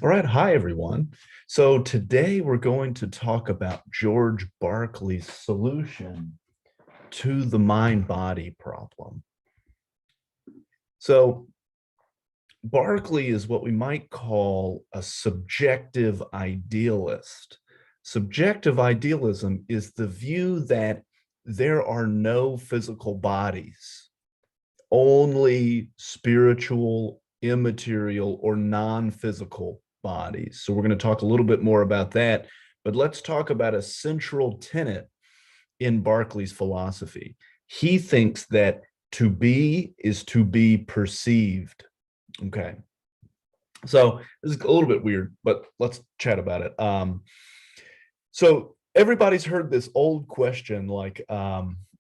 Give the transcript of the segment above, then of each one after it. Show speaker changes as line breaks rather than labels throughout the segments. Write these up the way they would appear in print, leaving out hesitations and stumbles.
All right, hi everyone. So today we're going to talk about George Berkeley's solution to the mind-body problem. So Berkeley is what we might call a subjective idealist. Subjective idealism is the view that there are no physical bodies, only spiritual, immaterial, or non-physical bodies. So we're going to talk a little bit more about that, but let's talk about a central tenet in Berkeley's philosophy. He thinks that to be is to be perceived. Okay. So this is a little bit weird, but let's chat about it. So everybody's heard this old question like,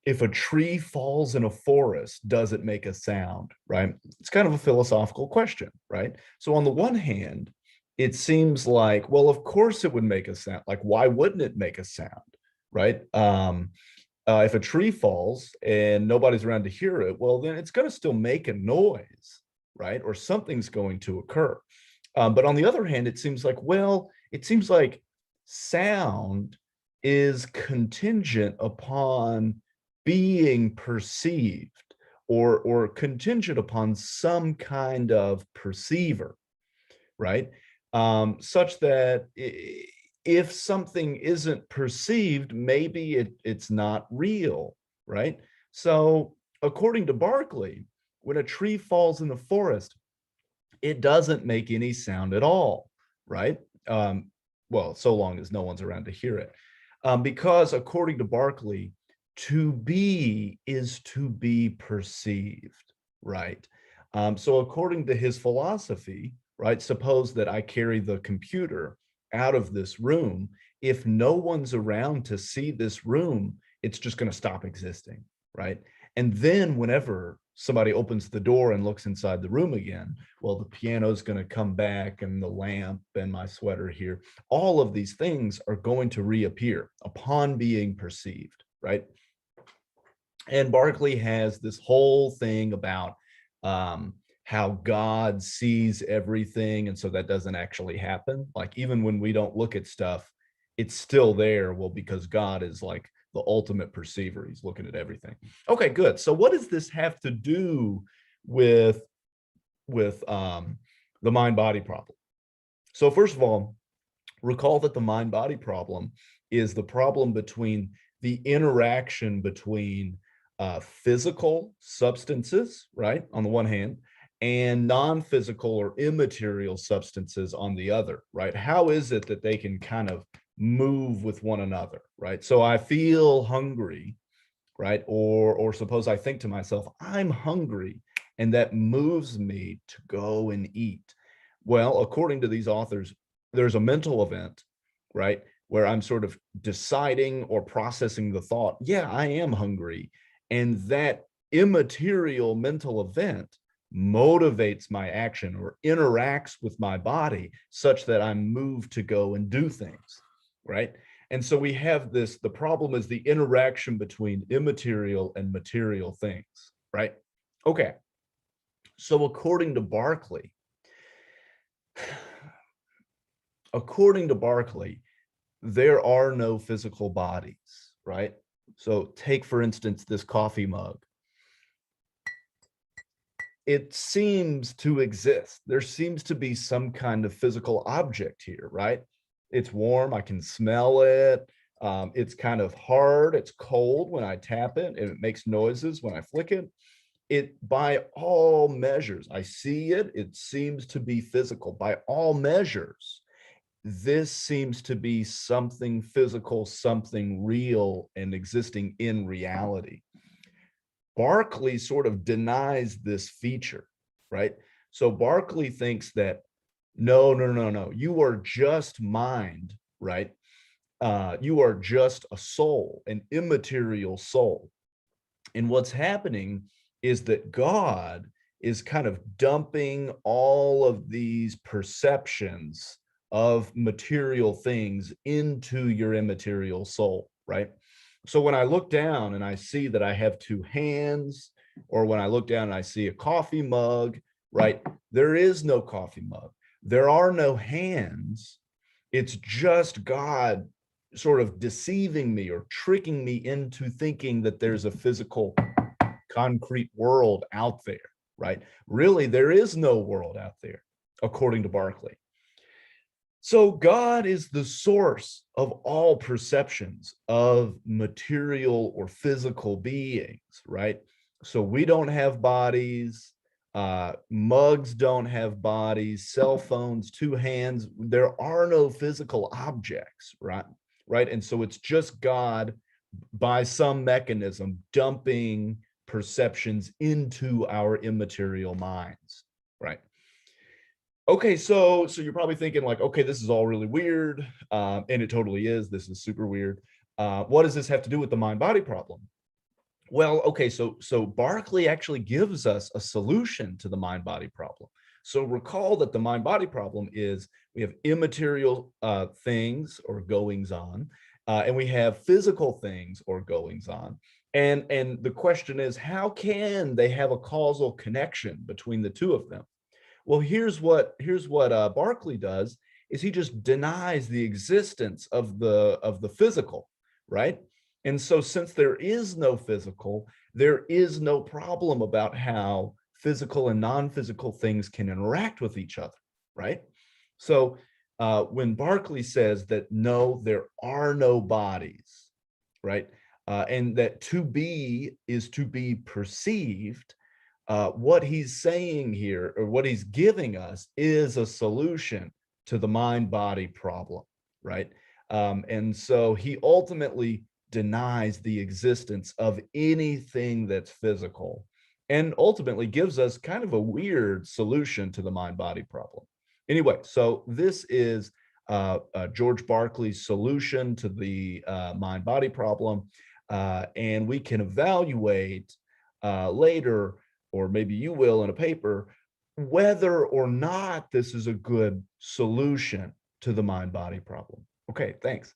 if a tree falls in a forest, does it make a sound, right? It's kind of a philosophical question, right? So on the one hand, it seems like, well, of course it would make a sound. Like, why wouldn't it make a sound, right? If a tree falls and nobody's around to hear it, well, then it's going to still make a noise, right? Or something's going to occur. But on the other hand, it seems like, well, it seems like sound is contingent upon being perceived or contingent upon some kind of perceiver, right? Such that if something isn't perceived, maybe it's not real, right? So according to Berkeley, when a tree falls in the forest, it doesn't make any sound at all, right? Well, so long as no one's around to hear it. Because according to Berkeley, to be is to be perceived, right? So according to his philosophy, right, suppose that I carry the computer out of this room. If no one's around to see this room, it's just going to stop existing, right? And then whenever somebody opens the door and looks inside the room again, well, the piano is going to come back and the lamp and my sweater here. All of these things are going to reappear upon being perceived, right? And Berkeley has this whole thing about how God sees everything. And so that doesn't actually happen. Like even when we don't look at stuff, it's still there. Well, because God is like the ultimate perceiver. He's looking at everything. Okay, good. So what does this have to do with the mind-body problem? So first of all, recall that the mind-body problem is the problem between the interaction between physical substances, right, on the one hand, and non-physical or immaterial substances on the other, right? How is it that they can kind of move with one another, right? So I feel hungry, right? Or suppose I think to myself, I'm hungry, and that moves me to go and eat. Well, according to these authors, there's a mental event, right, where I'm sort of deciding or processing the thought, yeah, I am hungry. And that immaterial mental event motivates my action or interacts with my body such that I'm moved to go and do things, right? And so we have this, the problem is the interaction between immaterial and material things, right? Okay. So according to Berkeley, there are no physical bodies, right? So take, for instance, this coffee mug. It seems to exist. There seems to be some kind of physical object here, right? It's warm. I can smell it. It's kind of hard. It's cold when I tap it, and it makes noises when I flick it. It, by all measures, I see it. It seems to be physical. By all measures, this seems to be something physical, something real and existing in reality. Berkeley sort of denies this feature, right? So Berkeley thinks that no, you are just mind, right? You are just a soul, an immaterial soul. And what's happening is that God is kind of dumping all of these perceptions of material things into your immaterial soul, right? So when I look down and I see that I have two hands, or when I look down and I see a coffee mug, right? There is no coffee mug. There are no hands. It's just God sort of deceiving me or tricking me into thinking that there's a physical, concrete world out there, right? Really, there is no world out there, according to Berkeley. So God is the source of all perceptions of material or physical beings, right? So we don't have bodies, mugs don't have bodies, cell phones, two hands, there are no physical objects, right? Right. And so it's just God by some mechanism dumping perceptions into our immaterial minds, right? Okay, so you're probably thinking like, okay, this is all really weird, and it totally is. This is super weird. What does this have to do with the mind-body problem? Well, okay, so Berkeley actually gives us a solution to the mind-body problem. So recall that the mind-body problem is we have immaterial things or goings on, and we have physical things or goings on. And the question is, how can they have a causal connection between the two of them? Well, here's what Berkeley does is he just denies the existence of the physical, right? And so since there is no physical, there is no problem about how physical and non-physical things can interact with each other, right? So when Berkeley says that no, there are no bodies, right? And that to be is to be perceived, what he's saying here, or what he's giving us, is a solution to the mind-body problem, right? And so he ultimately denies the existence of anything that's physical, and ultimately gives us kind of a weird solution to the mind-body problem. Anyway, so this is George Berkeley's solution to the mind-body problem, and we can evaluate later, or maybe you will in a paper, whether or not this is a good solution to the mind-body problem. Okay, thanks.